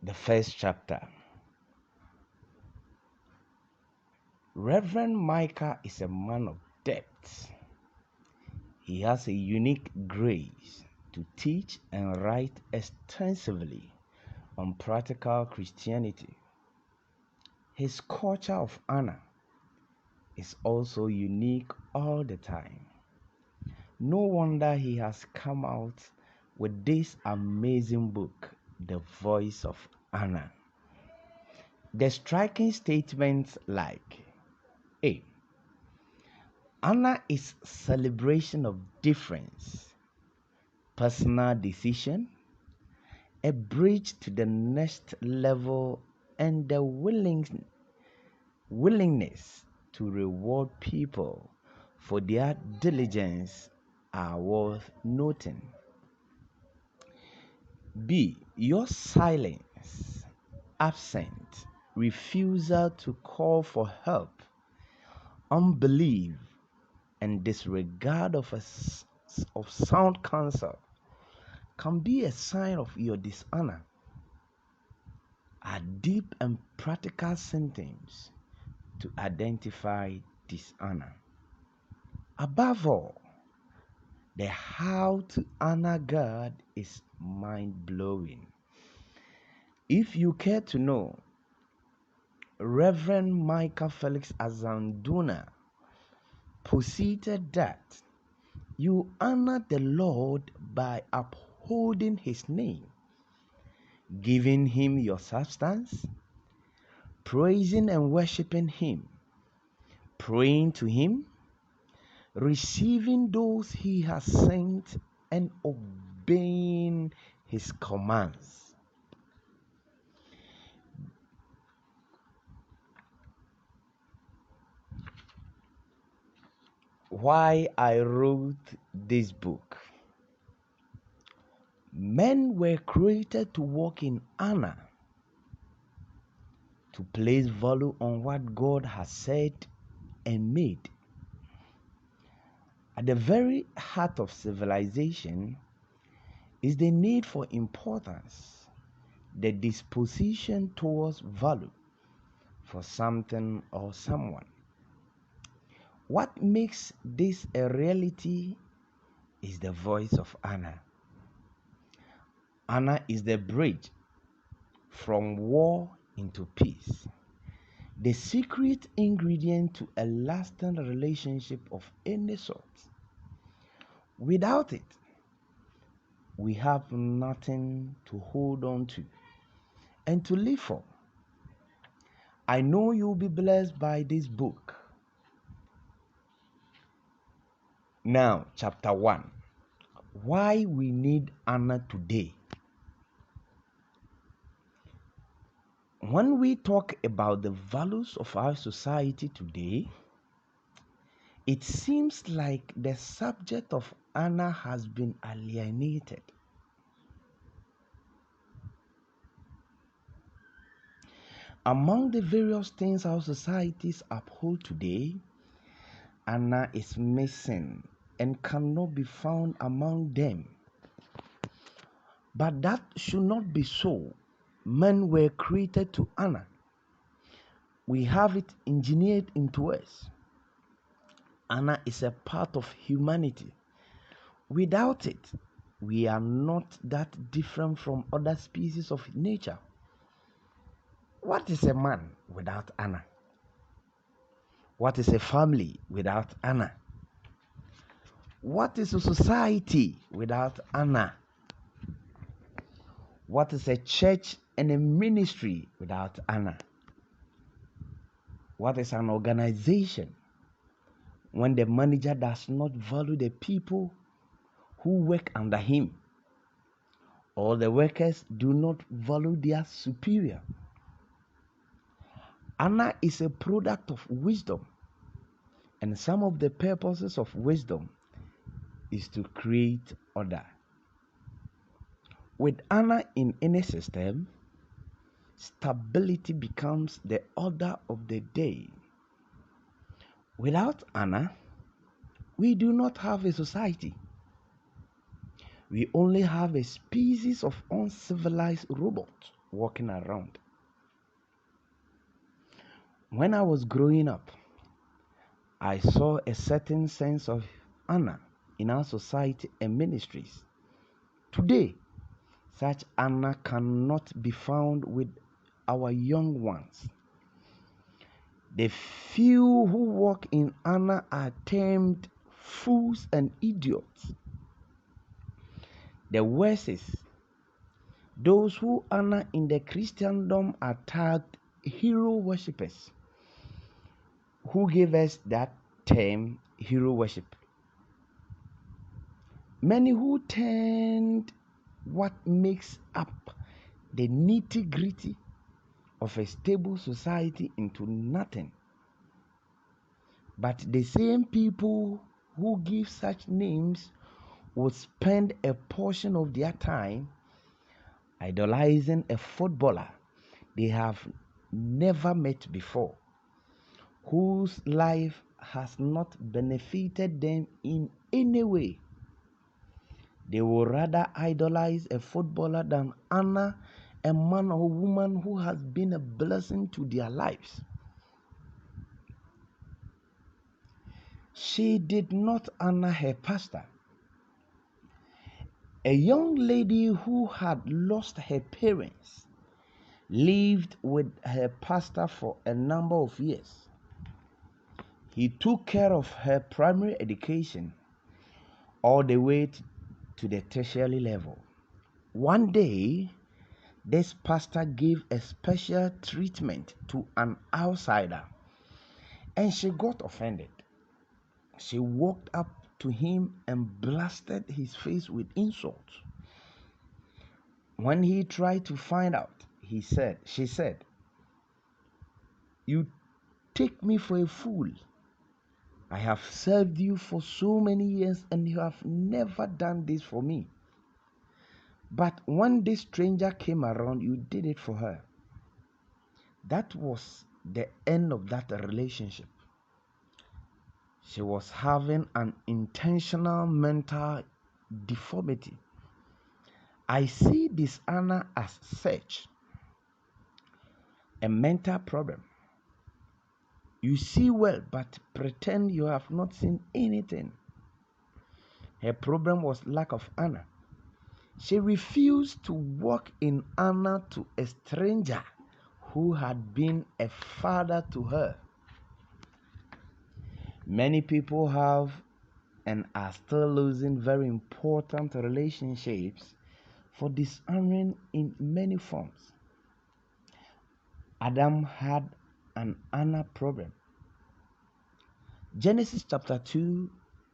The first chapter. Reverend Micah is a man of depth. He has a unique grace to teach and write extensively on practical Christianity. His culture of honor is also unique all the time. No wonder he has come out with this amazing book, The Voice of Honor. The striking statements like, A. Honor is celebration of difference, personal decision, a bridge to the next level, and the willingness to reward people for their diligence are worth noting. B. Your silence, absent, refusal to call for help, unbelief, and disregard of sound counsel can be a sign of your dishonor. Are deep and practical symptoms to identify dishonor. Above all, the how to honor God is mind-blowing. If you care to know, Reverend Micah Felix Azanduna posited that you honor the Lord by upholding his name, giving him your substance, praising and worshiping him, praying to him, receiving those he has sent, and obeying his commands. Why I wrote this book. Men were created to walk in honor, to place value on what God has said and made. At the very heart of civilization is the need for importance, the disposition towards value for something or someone. What makes this a reality is the voice of honor. Honor is the bridge from war into peace, the secret ingredient to a lasting relationship of any sort. Without it, we have nothing to hold on to and to live for. I know you'll be blessed by this book. Now, chapter 1. Why we need honor today. When we talk about the values of our society today, it seems like the subject of honor has been alienated. Among the various things our societies uphold today, honor is missing and cannot be found among them. But that should not be so. Men were created to honor. We have it engineered into us. Honor is a part of humanity. Without it, we are not that different from other species of nature. What is a man without honor? What is a family without honor? What is a society without honor? What is a church and a ministry without honor? What is an organization when the manager does not value the people who work under him, or the workers do not value their superior? Honor is a product of wisdom, and some of the purposes of wisdom is to create order. With honor in any system, stability becomes the order of the day. Without honor, we do not have a society. We only have a species of uncivilized robots. walking around. When I was growing up, I saw a certain sense of honor in our society and ministries. Today, such honor cannot be found with our young ones. The few who walk in honor are termed fools and idiots. The worst is, those who honor in the Christendom are tagged hero worshippers. Who gave us that term, hero worship? Many who turned what makes up the nitty-gritty of a stable society into nothing. But the same people who give such names will spend a portion of their time idolizing a footballer they have never met before, whose life has not benefited them in any way. They will rather idolize a footballer than honor a man or woman who has been a blessing to their lives. She did not honor her pastor. A young lady who had lost her parents lived with her pastor for a number of years. He took care of her primary education all the way to the tertiary level. One day, this pastor gave a special treatment to an outsider, and she got offended. She walked up to him and blasted his face with insults. When he tried to find out, she said, "You take me for a fool. I have served you for so many years and you have never done this for me. But when this stranger came around, you did it for her." That was the end of that relationship. She was having an intentional mental deformity. I see dishonor as such a mental problem. You see well, but pretend you have not seen anything. Her problem was lack of honor. She refused to walk in honor to a stranger who had been a father to her. Many people have and are still losing very important relationships for dishonoring in many forms. Adam had an honor problem. Genesis chapter 2,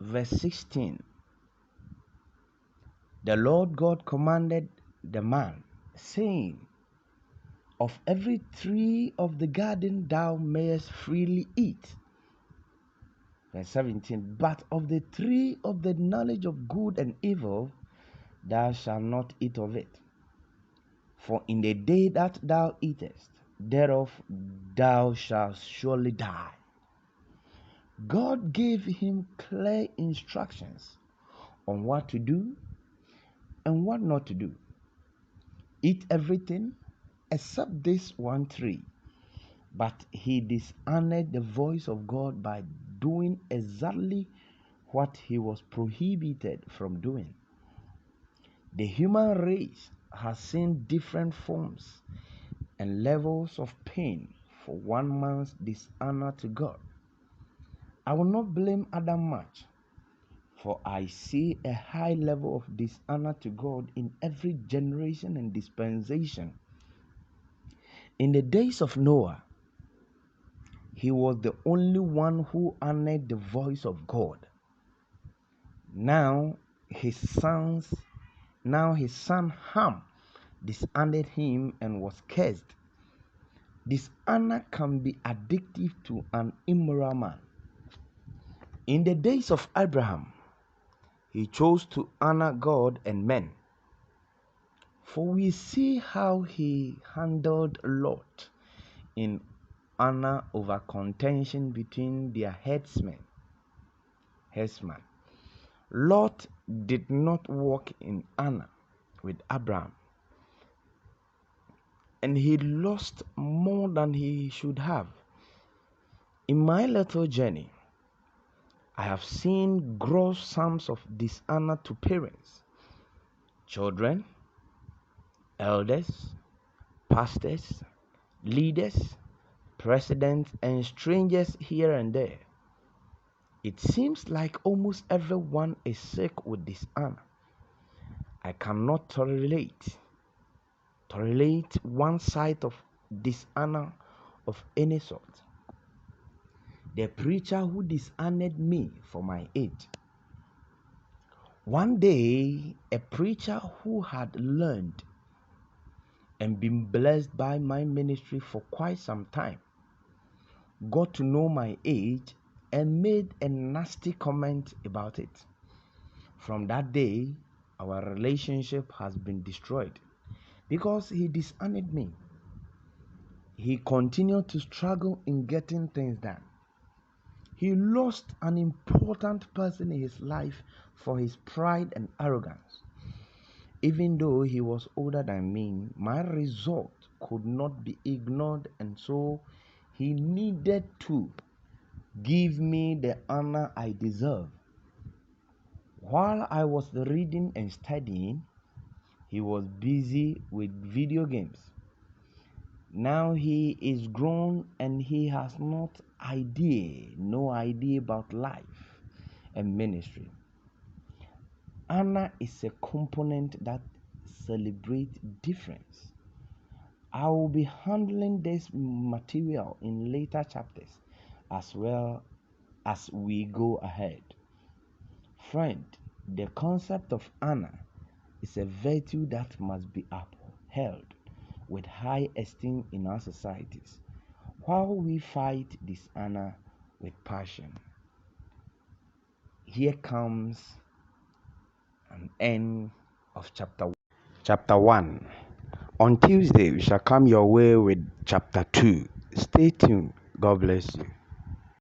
verse 16. The Lord God commanded the man, saying, "Of every tree of the garden thou mayest freely eat." Verse 17. "But of the tree of the knowledge of good and evil thou shalt not eat of it. For in the day that thou eatest thereof thou shalt surely die." God gave him clear instructions on what to do and what not to do. Eat everything except this one tree. But he dishonored the voice of God by doing exactly what he was prohibited from doing. The human race has seen different forms and levels of pain for one man's dishonor to God. I will not blame Adam much, for I see a high level of dishonor to God in every generation and dispensation. In the days of Noah, he was the only one who honored the voice of God. Now his son Ham dishonored him and was cursed. Dishonor can be addictive to an immoral man. In the days of Abraham, he chose to honor God and men. For we see how he handled Lot in honor over contention between their herdsmen. Lot did not walk in honor with Abraham. and he lost more than he should have. In my little journey, I have seen gross sums of dishonor to parents, children, elders, pastors, leaders, presidents, and strangers here and there. It seems like almost everyone is sick with dishonor. I cannot tolerate one side of dishonor of any sort. The preacher who dishonored me for my age. One day, a preacher who had learned and been blessed by my ministry for quite some time got to know my age and made a nasty comment about it. From that day, our relationship has been destroyed because he dishonored me. He continued to struggle in getting things done. He lost an important person in his life for his pride and arrogance. Even though he was older than me, my result could not be ignored, and so he needed to give me the honor I deserve. While I was reading and studying, he was busy with video games. Now he is grown and he has no idea about life and ministry. Honor is a component that celebrates difference. I will be handling this material in later chapters as well as we go ahead. Friend, the concept of honor is a virtue that must be upheld with high esteem in our societies, while we fight dishonor with passion. Here comes an end of chapter 1. On Tuesday, we shall come your way with chapter 2. Stay tuned. God bless you.